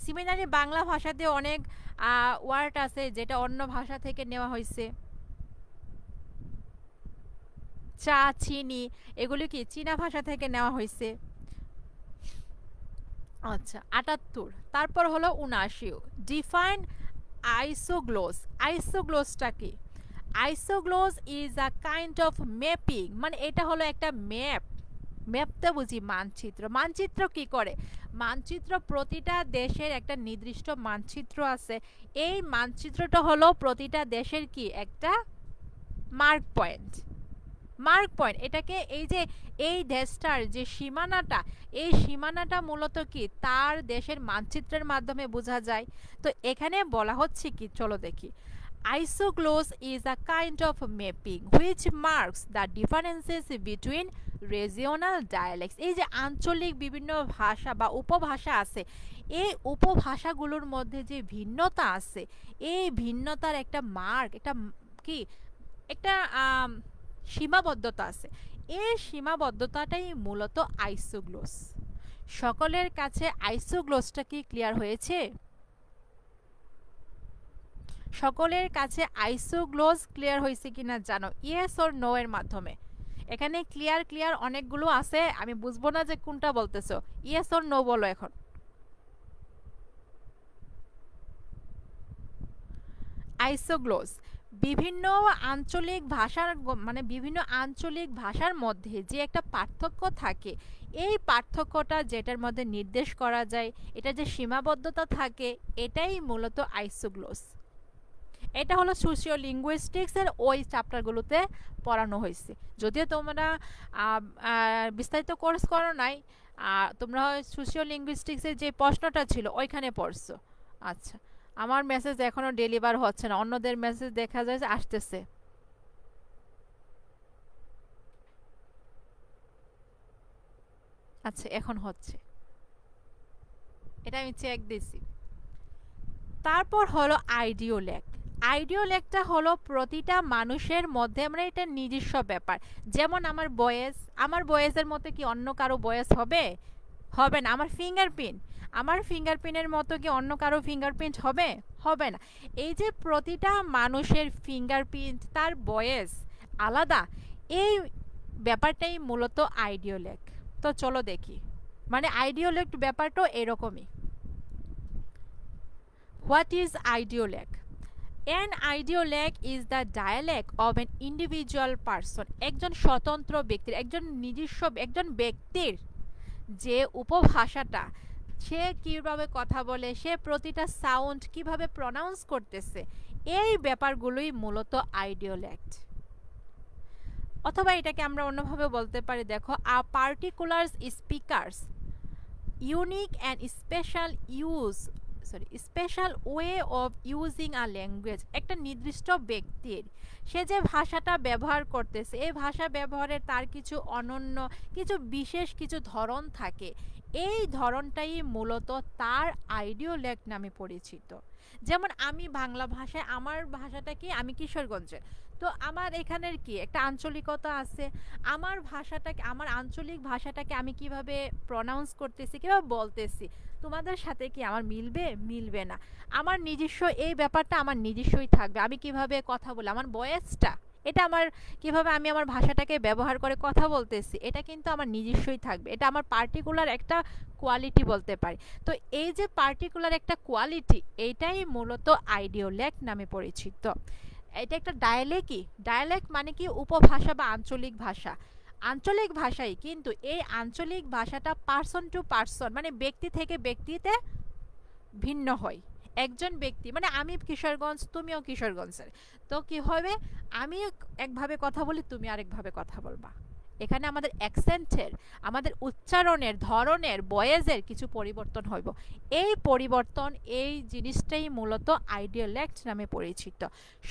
সিমিলারলি বাংলা ভাষাতে অনেক ওয়ার্ড আছে যেটা অন্য ভাষা থেকে নেওয়া হয়েছে। চা, চিনি এগুলো কি চীনা ভাষা থেকে নেওয়া হয়েছে। আচ্ছা, ৭৮। তারপর হলো ৭৯। Define isogloss. আইসোগ্লোসটা কি? Isogloss is a kind of mapping, মানে এটা হলো একটা ম্যাপ। ম্যাপটা বুঝি মানচিত্র। মানচিত্র কি করে? মানচিত্র, প্রতিটা দেশের একটা নির্দিষ্ট মানচিত্র আছে। এই মানচিত্রটা হলো প্রতিটা দেশের কি একটা মার্ক পয়েন্ট। মার্ক পয়েন্ট এটাকে এই যে এই দেশটার যে সীমানাটা, এই সীমানাটা মূলত কি তার দেশের মানচিত্রের মাধ্যমে বোঝা যায়। তো এখানে বলা হচ্ছে কি, চলো দেখি। Isogloss is a kind of mapping which marks the differences between regional dialects. এই যে আঞ্চলিক বিভিন্ন ভাষা বা উপভাষা আছে, এই উপভাষাগুলোর মধ্যে যে ভিন্নতা আছে, এই ভিন্নতার একটা মার্ক, একটা কি একটা সীমাবদ্ধতা আছে। এই সীমাবদ্ধতাটাই মূলত আইসোগ্লোস। সকলের কাছে আইসোগ্লোসটা কি ক্লিয়ার হয়েছে? সকলের কাছে আইসোগ্লোস ক্লিয়ার হয়েছে কিনা জানো? ইয়েস অর নো এর মাধ্যমে। এখানে ক্লিয়ার অনেকগুলো আছে, আমি বুঝবো না যে কোনটা বলতেছো। ইয়েস অর নো বলো এখন। আইসোগ্লোস বিভিন্ন আঞ্চলিক ভাষার মানে বিভিন্ন আঞ্চলিক ভাষার মধ্যে যে একটা পার্থক্য থাকে, এই পার্থক্যটা যেটার মধ্যে নির্দেশ করা যায়, এটা যে সীমাবদ্ধতা থাকে, এটাই মূলত আইসোগ্লোস। এটা হলো সোশিও লিঙ্গুইস্টিক্সের ওই চ্যাপ্টারগুলোতে পড়ানো হয়েছে। যদিও তোমরা বিস্তারিত কোর্স করো নাই, তোমরা সোশিও লিঙ্গুইস্টিক্সের যে প্রশ্নটা ছিল ওইখানে পড়ছো। আচ্ছা, আমার মেসেজ এখনো ডেলিভার হচ্ছে না, অন্যদের মেসেজ দেখা যায় আসতেছে। আচ্ছা, এখন হচ্ছে, এটা আমি চেক দিছি। তারপর হলো আইডিওলেক। আইডিওলেকটা হলো প্রতিটা মানুষের মধ্যে, মানে এটা নিজস্ব ব্যাপার। যেমন আমার বয়েসের মতো কি অন্য কারো বয়েস হবে? হবে না। আমার ফিঙ্গারপ্রিন্টের মতো কি অন্য কারো ফিঙ্গারপ্রিন্ট হবে? হবে না। এই যে প্রতিটা মানুষের ফিঙ্গারপ্রিন্ট, তার বয়েস আলাদা, এই ব্যাপারটাই মূলত আইডিওলেক। তো চলো দেখি, মানে আইডিওলেক ব্যাপারটা এরকমই। What is idiolect? An idiolect is the dialect of an individual person. একজন স্বতন্ত্র ব্যক্তির, একজন ব্যক্তির যে উপভাষাটা, সে কিভাবে কথা বলে, সে প্রতিটা সাউন্ড কিভাবে প্রনাউন্স করতেছে, এই ব্যাপারগুলোই মূলত আইডিওলেক্ট। অথবা এটাকে আমরা অন্যভাবে বলতে পারি, দেখো, a particular speaker's unique and special way of using a language. একটা নির্দিষ্ট ব্যক্তির, সে যে ভাষাটা ব্যবহার করতেছে, এই ভাষা ব্যবহারের তার কিছু অনন্য, কিছু বিশেষ কিছু ধরন থাকে, এই ধরনটাই মূলত তার আইডিওলেক্ট নামে পরিচিত। যেমন আমি বাংলা ভাষায়, আমার ভাষাটা কি, আমি কিশোরগঞ্জের, তো আমার এখানের কি একটা আঞ্চলিকতা আছে। আমার আঞ্চলিক ভাষাটাকে আমি কিভাবে প্রনাউন্স করতেছি, কিভাবে বলতেছি, তোমাদের সাথে কি আমার মিলবে না। আমার নিজস্ব এই ব্যাপারটা আমার নিজস্বই থাকবে। আমি কিভাবে কথা বলি, আমার ভয়েসটা, এটা আমার কিভাবে আমি আমার ভাষাটাকে ব্যবহার করে কথা বলতেছি, এটা কিন্তু আমার নিজস্বই থাকবে। এটা আমার পার্টিকুলার একটা কোয়ালিটি বলতে পারি। তো এই যে পার্টিকুলার একটা কোয়ালিটি, এইটাই মূলত আইডিওলেক্ট নামে পরিচিত। এটা একটা ডায়ালেক্ট মানে কি উপভাষা বা আঞ্চলিক ভাষা। আঞ্চলিক ভাষাই, কিন্তু এই আঞ্চলিক ভাষাটা পার্সন টু পার্সন, মানে ব্যক্তি থেকে ব্যক্তিতে ভিন্ন হয়। একজন ব্যক্তি, মানে আমি কিশোরগঞ্জ, তুমিও কিশোরগঞ্জের, তো কি হবে, আমি একভাবে কথা বলি, তুমি আরেকভাবে কথা বলবা। এখানে আমাদের অ্যাকসেন্টের, আমাদের উচ্চারণের ধরনের, বয়েজের কিছু পরিবর্তন হইব। এই পরিবর্তন, এই জিনিসটাই মূলত আইডিওলেক্ট নামে পরিচিত।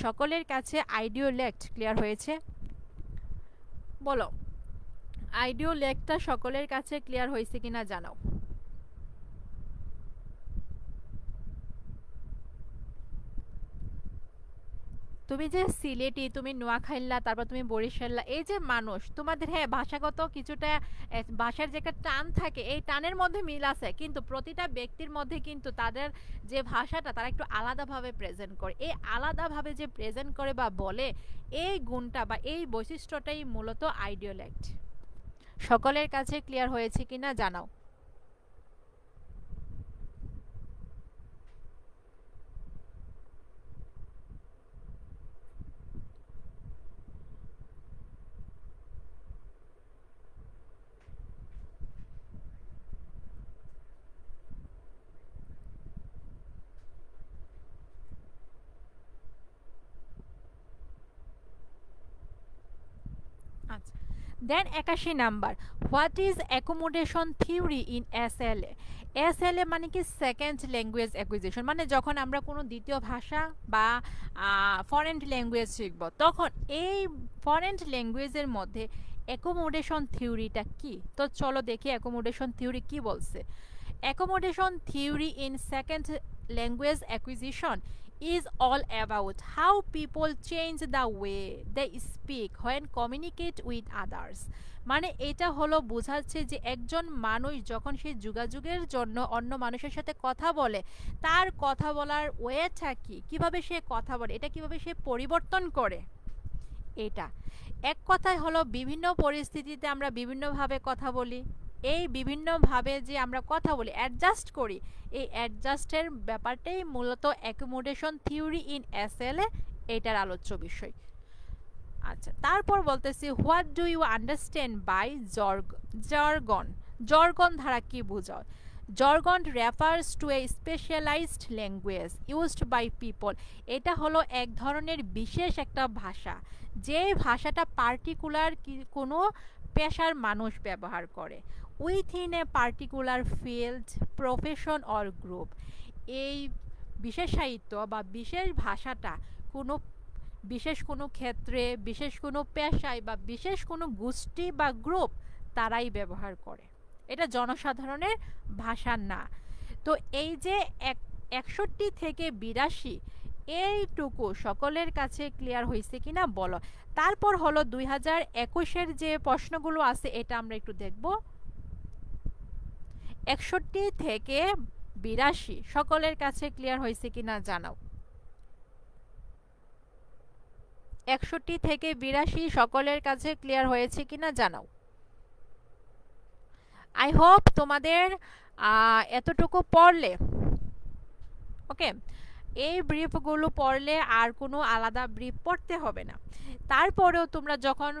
সকলের কাছে আইডিওলেক্ট ক্লিয়ার হয়েছে? বলো, আইডিওলেক্টটা সকলের কাছে ক্লিয়ার হয়েছে কিনা জানাও। তুমি যে সিলেটি, তুমি নোয়াখাইল্লা, তারপর তুমি বরিশাল্লা, এই যে মানুষ তোমাদের, হ্যাঁ ভাষাগত কিছুটা, ভাষার যে একটা টান থাকে, এই টানের মধ্যে মিল আছে, কিন্তু প্রতিটা ব্যক্তির মধ্যে কিন্তু তাদের যে ভাষাটা, তারা একটু আলাদাভাবে প্রেজেন্ট করে। এই আলাদাভাবে যে প্রেজেন্ট করে বা বলে, এই গুণটা বা এই বৈশিষ্ট্যটাই মূলত আইডিওলেক্ট। সকলের কাছে ক্লিয়ার হয়েছে কিনা জানাও। আচ্ছা, দেন 81 number, what is accommodation theory in SLA? SLA মানে কি সেকেন্ড ল্যাঙ্গুয়েজ অ্যাকুইজিশন, মানে যখন আমরা কোনো দ্বিতীয় ভাষা বা ফরেন ল্যাঙ্গুয়েজ শিখব, তখন এই ফরেন ল্যাঙ্গুয়েজের মধ্যে অ্যাকোমোডেশন থিওরিটা কি। তো চলো দেখি অ্যাকোমোডেশন থিওরি কি বলছে। Accommodation theory in second language acquisition is all about how people change the way they speak when communicate with others. মানে এটা হলো বোঝাচ্ছে যে একজন মানুষ যখন সে যোগাযোগের জন্য অন্য মানুষের সাথে কথা বলে, তার কথা বলার ওয়েটা কি, কিভাবে সে কথা বলে, এটা কিভাবে সে পরিবর্তন করে। এটা এক কথায় হলো বিভিন্ন পরিস্থিতিতে আমরা বিভিন্নভাবে কথা বলি, এই বিভিন্নভাবে যে আমরা কথা বলি, অ্যাডজাস্ট করি, এই অ্যাডজাস্টের ব্যাপারটাই মূলত অ্যাকোমোডেশন থিওরি ইন এসএলএ এটার আলোচ্য বিষয়। আচ্ছা, তারপর বলতেছি what do you understand by jargon. Jargon ধারা কি বোঝায়? Jargon refers to a specialized language used by people. এটা হলো এক ধরনের বিশেষ একটা ভাষা, যে ভাষাটা পার্টিকুলার কোনো পেশার মানুষ ব্যবহার করে, within a particular field, profession or group. এই বিশেষায়িত বা বিশেষ ভাষাটা কোনো বিশেষ কোনো ক্ষেত্রে, বিশেষ কোনো পেশায় বা বিশেষ কোনো গোষ্ঠী বা গ্রুপ তারাই ব্যবহার করে, এটা জনসাধারণের ভাষা না। তো এই যে 61 থেকে 82 এইটুকু সকলের কাছে ক্লিয়ার হয়েছে কিনা বলো। তারপর হলো 2021-এর যে প্রশ্নগুলো আছে এটা আমরা একটু দেখব। 61 থেকে 82 সকলের কাছে ক্লিয়ার হয়েছে কিনা জানাও। 61 থেকে 82 সকলের কাছে ক্লিয়ার হয়েছে কিনা জানাও। আই হোপ তোমাদের এতটুকু পড়লে, ওকে, এই ব্রিফগুলো পড়লে আর কোনো আলাদা ব্রিফ পড়তে হবে না। তারপরেও তোমরা যখন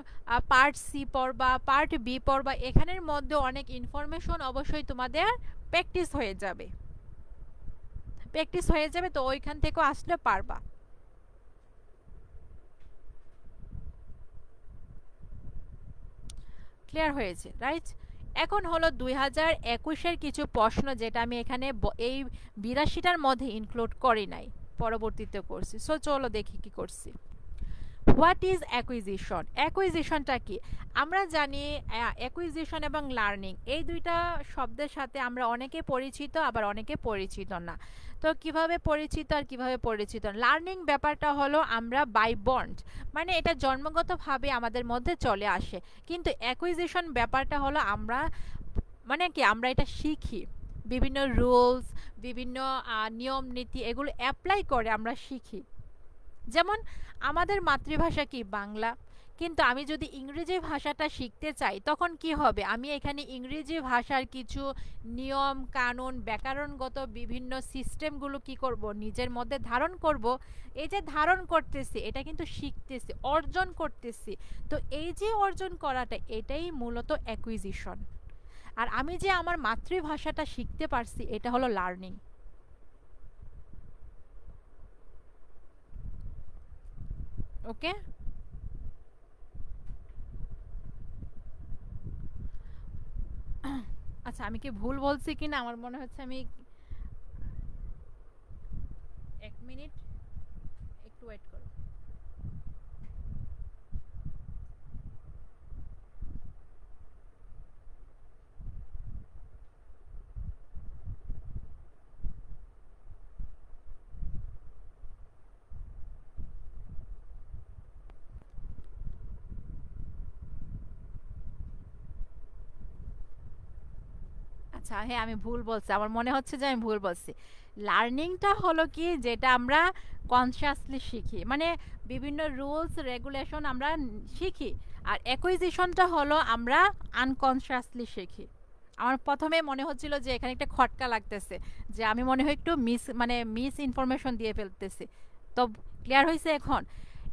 পার্ট সি পড়বা, পার্ট বি পড়বা, এখানের মধ্যে অনেক ইনফরমেশন অবশ্যই তোমাদের প্র্যাকটিস হয়ে যাবে, তো ওইখান থেকেও আসলে পারবা। ক্লিয়ার হয়েছে, রাইট? এখন হলো 2021-এর কিছু প্রশ্ন, যেটা আমি এখানে এই 82টার মধ্যে ইনক্লুড করি নাই, পরবর্তীতে করছি। সো চলো দেখি কি করছি। What is acquisition? অ্যাকুইজিশনটা কি? আমরা জানি অ্যাকুইজিশন এবং লার্নিং এই দুইটা শব্দের সাথে আমরা অনেকে পরিচিত, আবার অনেকে পরিচিত না। তো কিভাবে পরিচিত আর কিভাবে পরিচিত? লার্নিং ব্যাপারটা হলো আমরা বাই বন্ড, মানে এটা জন্মগতভাবে আমাদের মধ্যে চলে আসে। কিন্তু অ্যাকুইজিশন ব্যাপারটা হলো আমরা, মানে কি, আমরা এটা শিখি, বিভিন্ন রুলস, বিভিন্ন নিয়ম নীতি এগুলো অ্যাপ্লাই করে আমরা শিখি। যেমন আমাদের মাতৃভাষা কি বাংলা, কিন্তু আমি যদি ইংরেজি ভাষাটা শিখতে চাই তখন কি হবে? আমি এখানে ইংরেজি ভাষার কিছু নিয়ম কানুন, ব্যাকরণগত বিভিন্ন সিস্টেমগুলো কি করব, নিজের মধ্যে ধারণ করব। এই যে ধারণ করতেছি এটা কিন্তু শিখতেছি, অর্জন করতেছি। তো এই যে অর্জন করাটা, এটাই মূলত অ্যাকুইজিশন। আর আমি যে আমার মাতৃভাষাটা শিখতে পারছি, এটা হলো লার্নিং। ওকে, আচ্ছা আমি কি ভুল বলছি কিনা আমার মনে হচ্ছে, আমি 1 মিনিট একটু ওয়েট করো। আচ্ছা হ্যাঁ, আমি ভুল বলছি, আমার মনে হচ্ছে যে আমি ভুল বলছি। লার্নিংটা হলো কি, যেটা আমরা কনসিয়াসলি শিখি, মানে বিভিন্ন রুলস রেগুলেশন আমরা শিখি। আর অ্যাকুইজিশনটা হলো আমরা আনকনসিয়াসলি শিখি। আমার প্রথমে মনে হচ্ছিল যে এখানে একটা খটকা লাগতেছে, যে আমি মনে হয় একটু মিস ইনফরমেশন দিয়ে ফেলতেছি। তো ক্লিয়ার হয়েছে এখন?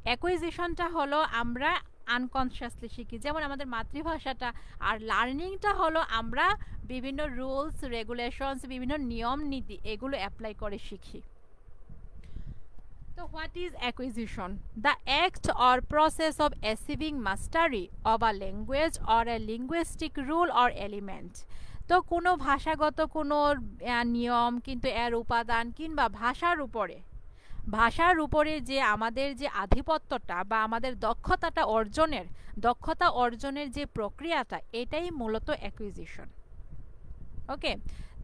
অ্যাকুইজিশনটা হলো আমরা আনকনসিয়াসলি শিখি, যেমন আমাদের মাতৃভাষাটা। আর লার্নিংটা হলো আমরা বিভিন্ন রুলস রেগুলেশনস, বিভিন্ন নিয়ম নীতি এগুলো অ্যাপ্লাই করে শিখি। তো what is acquisition? The act or process of achieving mastery of a language or a linguistic rule or element. তো কোনো ভাষাগত কোনো নিয়ম, কিন্তু এর উপাদান কিংবা ভাষার উপরে যে আমাদের যে আধিপত্যটা বা আমাদের দক্ষতা অর্জনের যে প্রক্রিয়াটা, এটাই মূলত অ্যাকুইজিশন। ওকে,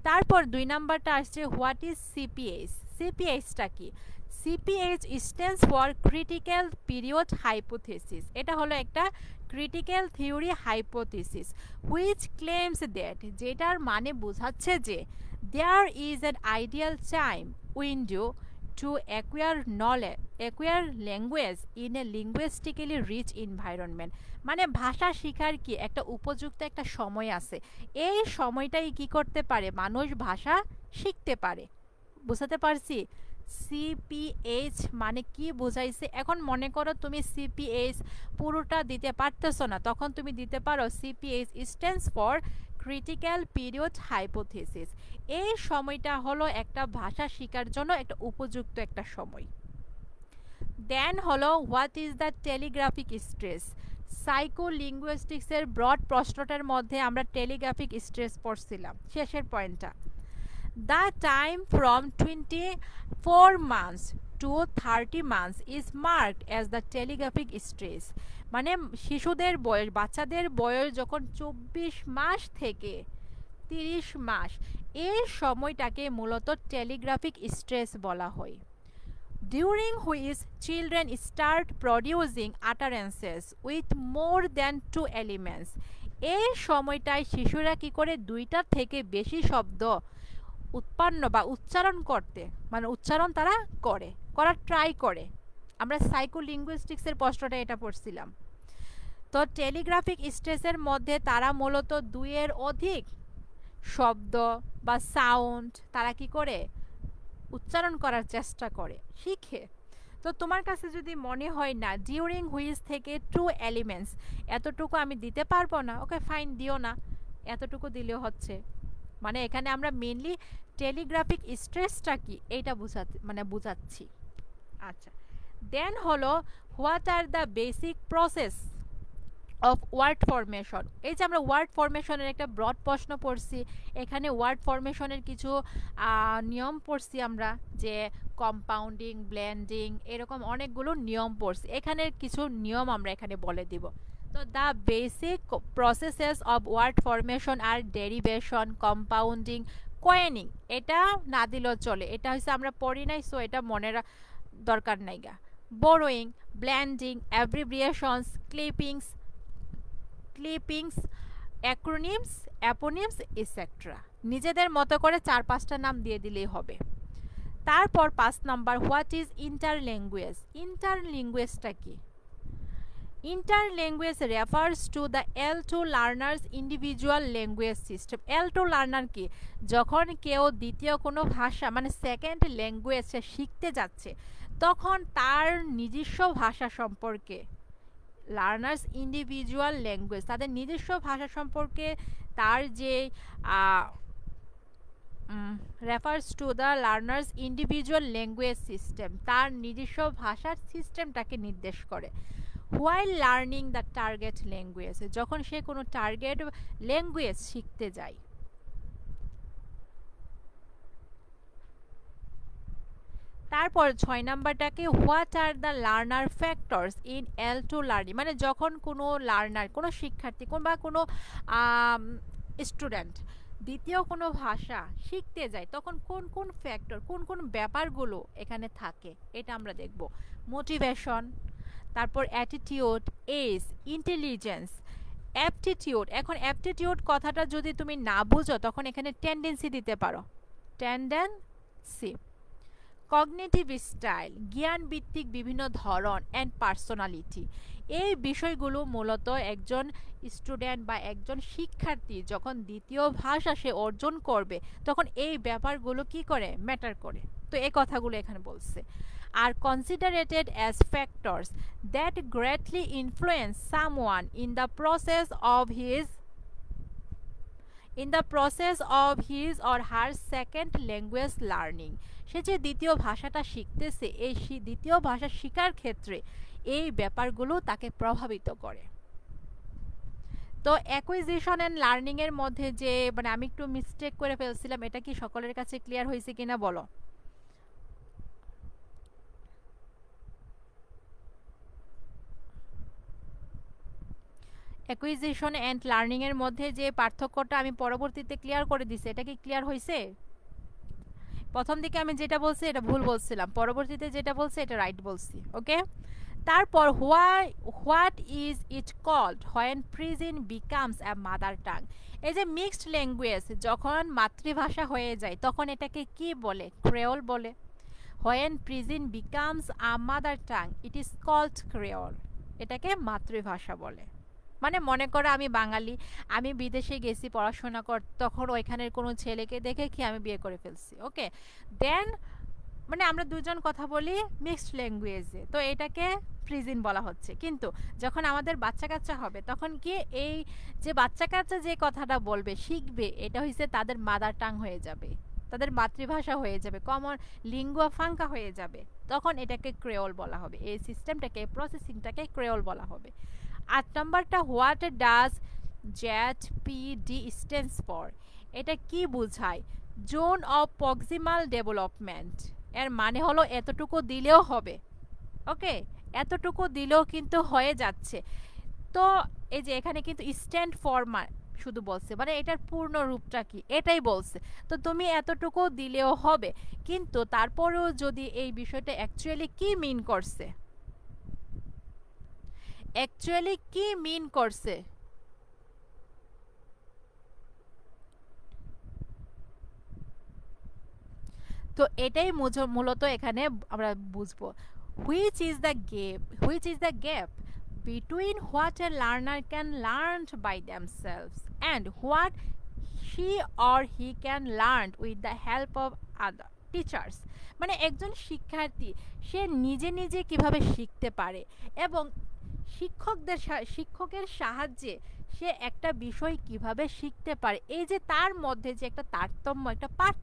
তারপর 2 নাম্বারটা আসছে হোয়াট ইজ সিপিএইচ? সিপিএইচটা কি? CPH stands for critical period hypothesis. এটা হলো একটা critical theory hypothesis which claims that, যেটার মানে বোঝাচ্ছে যে there is an ideal time window to acquire language in a linguistically rich environment। মানে ভাষা শেখার কি একটা উপযুক্ত একটা সময় আছে, এই সময়টাই কি করতে পারে, মানুষ ভাষা শিখতে পারে। বুঝতে পারছি? সিপিএইচ মানে কি বোঝাইছে? এখন মনে করো তুমি সিপিএইচ পুরোটা দিতে পারতেছো না, তখন তুমি দিতে পারো CPH stands for critical period hypothesis. এই সময়টা হলো একটা ভাষা শেখার জন্য একটা উপযুক্ত একটা সময়। দেন হলো what is the telegraphic stress. সাইকোলিঙ্গুইস্টিক্সের ব্রড প্রশ্নটার মধ্যে আমরা টেলিগ্রাফিক স্ট্রেস পড়ছিলাম শেষের পয়েন্টটা। The time from 24 months to 30 months is marked as the telegraphic stress। মানে শিশুদের বয়স, বাচ্চাদের বয়স যখন 24 মাস থেকে 30 মাস, এই সময়টাকে মূলত টেলিগ্রাফিক স্ট্রেস বলা হয়। During which children start producing utterances with more than 2 elements। এই সময়টায় শিশুরা কি করে দুইটা থেকে বেশি শব্দ উৎপন্ন বা উচ্চারণ করতে, মানে উচ্চারণ তারা করার ট্রাই করে। আমরা সাইকোলিঙ্গুইস্টিক্সের প্রশ্নটা এটা পড়ছিলাম। তো টেলিগ্রাফিক স্ট্রেসের মধ্যে তারা মূলত দুইয়ের অধিক শব্দ বা সাউন্ড তারা কি করে উচ্চারণ করার চেষ্টা করে, শিখে। তো তোমার কাছে যদি মনে হয় না ডিউরিং হুইচ থেকে 2 এলিমেন্টস এতটুকু আমি দিতে পারবো না, ওকে ফাইন, দিও না, এতটুকু দিলেও হচ্ছে। মানে এখানে আমরা মেনলি টেলিগ্রাফিক স্ট্রেসটা কি এইটা বুঝাচ্ছি। আচ্ছা, দেন হলো what are the basic process of word formation. এই যে আমরা ওয়ার্ড ফরমেশনের একটা ব্রড প্রশ্ন পড়ছি, এখানে ওয়ার্ড ফরমেশনের কিছু নিয়ম পড়ছি আমরা, যে কম্পাউন্ডিং, ব্লেন্ডিং, এরকম অনেকগুলো নিয়ম পড়ছি। এখানে কিছু নিয়ম আমরা এখানে বলে দিব। তো the basic processes of word formation are derivation, compounding, coining. এটা না দিলেও চলে, এটা হচ্ছে আমরা পড়ি নাই, সো এটা মনে দরকার নাই গা। Borrowing, blending, abbreviations, clippings, acronyms, eponyms et cetera. নিজেদের মতো করে 4-5টা নাম দিয়ে দিলেই হবে। তারপর 5 নাম্বার, হোয়াট ইজ ইন্টারল্যাঙ্গুয়েজ। ইন্টারল্যাঙ্গুয়েজটা কি? Interlanguage refers to the L2 learner's individual language system. L2 learner কি? যখন কেউ দ্বিতীয় কোনো ভাষা মানে সেকেন্ড ল্যাঙ্গুয়েজ সে শিখতে যাচ্ছে, তখন তার নিজস্ব ভাষা সম্পর্কে, লার্নার্স ইন্ডিভিজুয়াল ল্যাঙ্গুয়েজ, তাদের নিজস্ব ভাষা সম্পর্কে তার যে refers to the learner's individual language system, তার নিজস্ব ভাষার সিস্টেমটাকে নির্দেশ করে। While learning the target language, যখন সে কোনো টার্গেট ল্যাঙ্গুয়েজ শিখতে যায়। তারপর 6 নাম্বারটাকে what are the learner factors in L2 learning. মানে যখন কোনো লার্নার, কোনো শিক্ষার্থী বা কোনো স্টুডেন্ট দ্বিতীয় কোনো ভাষা শিখতে যায়, তখন কোন কোন ফ্যাক্টর, কোন কোন ব্যাপারগুলো এখানে থাকে, এটা আমরা দেখব। মোটিভেশন, তারপর অ্যাটিটিউড, এজ, ইন্টেলিজেন্স, অ্যাপটিটিউড। এখন অ্যাপটিটিউড কথাটা যদি তুমি না বুঝো, তখন এখানে টেন্ডেন্সি দিতে পারো, টেন্ডেন্সি। কগনিটিভ স্টাইল, জ্ঞান ভিত্তিক বিভিন্ন ধরন, অ্যান্ড পার্সোনালিটি। এই বিষয়গুলো মূলত একজন স্টুডেন্ট বা একজন শিক্ষার্থী যখন দ্বিতীয় ভাষা সে অর্জন করবে, তখন এই ব্যাপারগুলো কি করে, ম্যাটার করে। তো এই কথাগুলো এখানে বলছে। Are considerated as factors that greatly influence someone in the process of his or her second language learning. সে যে দ্বিতীয় ভাষাটা শিখতেছে, এই দ্বিতীয় ভাষা শেখার ক্ষেত্রে এই ব্যাপারগুলো তাকে প্রভাবিত করে। তো অ্যাকুইজিশন অ্যান্ড লার্নিং এর মধ্যে যে মানে আমি একটু মিস্টেক করে ফেলছিলাম, এটা কি সকলের কাছে ক্লিয়ার হয়েছে কিনা বলো? অ্যাকুইজিশন অ্যান্ড লার্নিং এর মধ্যে যে পার্থক্যটা আমি পরবর্তীতে ক্লিয়ার করে দিছি, এটা কি ক্লিয়ার হয়েছে? প্রথম দিকে আমি যেটা বলছি এটা ভুল বলছিলাম, পরবর্তীতে যেটা বলছি এটা রাইট বলছি। ওকে, তারপর what is it called when pidgin becomes a mother tongue. এই যে মিক্সড ল্যাঙ্গুয়েজ যখন মাতৃভাষা হয়ে যায়, তখন এটাকে কি বলে? ক্রেওল বলে। When pidgin becomes a mother tongue it is called creole, এটাকে মাতৃভাষা বলে। মানে মনে করো আমি বাঙালি, আমি বিদেশে গেছি পড়াশোনা কর, তখন ওইখানের কোনো ছেলেকে দেখে কি আমি বিয়ে করে ফেলছি, ওকে, দেন মানে আমরা দুজন কথা বলি মিক্সড ল্যাঙ্গুয়েজে, তো এটাকে প্রিজিন বলা হচ্ছে। কিন্তু যখন আমাদের বাচ্চা কাচ্চা হবে তখন কি এই যে বাচ্চা কাচ্চা যে কথাটা বলবে শিখবে, এটা হচ্ছে তাদের মাদার টাং হয়ে যাবে, তাদের মাতৃভাষা হয়ে যাবে, কমন লিঙ্গুয়া ফ্রাঙ্কা হয়ে যাবে, তখন এটাকে ক্রেওল বলা হবে। এই সিস্টেমটাকে, এই প্রসেসিংটাকে ক্রেওল বলা হবে। ৮ নম্বরটা, what does Z P D stands for, এটা কি বোঝায়? জোন অফ প্রক্সিমাল ডেভেলপমেন্ট, এর মানে হলো এতটুকু দিলেও হবে। ওকে, এতটুকু দিলেও কিন্তু হয়ে যাচ্ছে। তো এই যে এখানে কিন্তু স্ট্যান্ড ফর শুধু বলছে, মানে এটার পূর্ণ রূপটা কি এটাই বলছে। তো তুমি এতটুকু দিলেও হবে, কিন্তু তারপরেও যদি এই বিষয়টা অ্যাকচুয়ালি কি মিন করছে, অ্যাকচুয়ালি কি মিন করছে, তো এটাই মূলত এখানে আমরা বুঝবো। Which is the gap, which is the gap between what a learner can learn by themselves and what she or he can learn with the help of other teachers, মানে একজন শিক্ষার্থী সে নিজে নিজে কিভাবে শিখতে পারে এবং শিক্ষকের সাহায্যে সে একটা বিষয় কিভাবে শিখতে পারে, এই যে তার মধ্যে যে একটা তারতম্য, একটা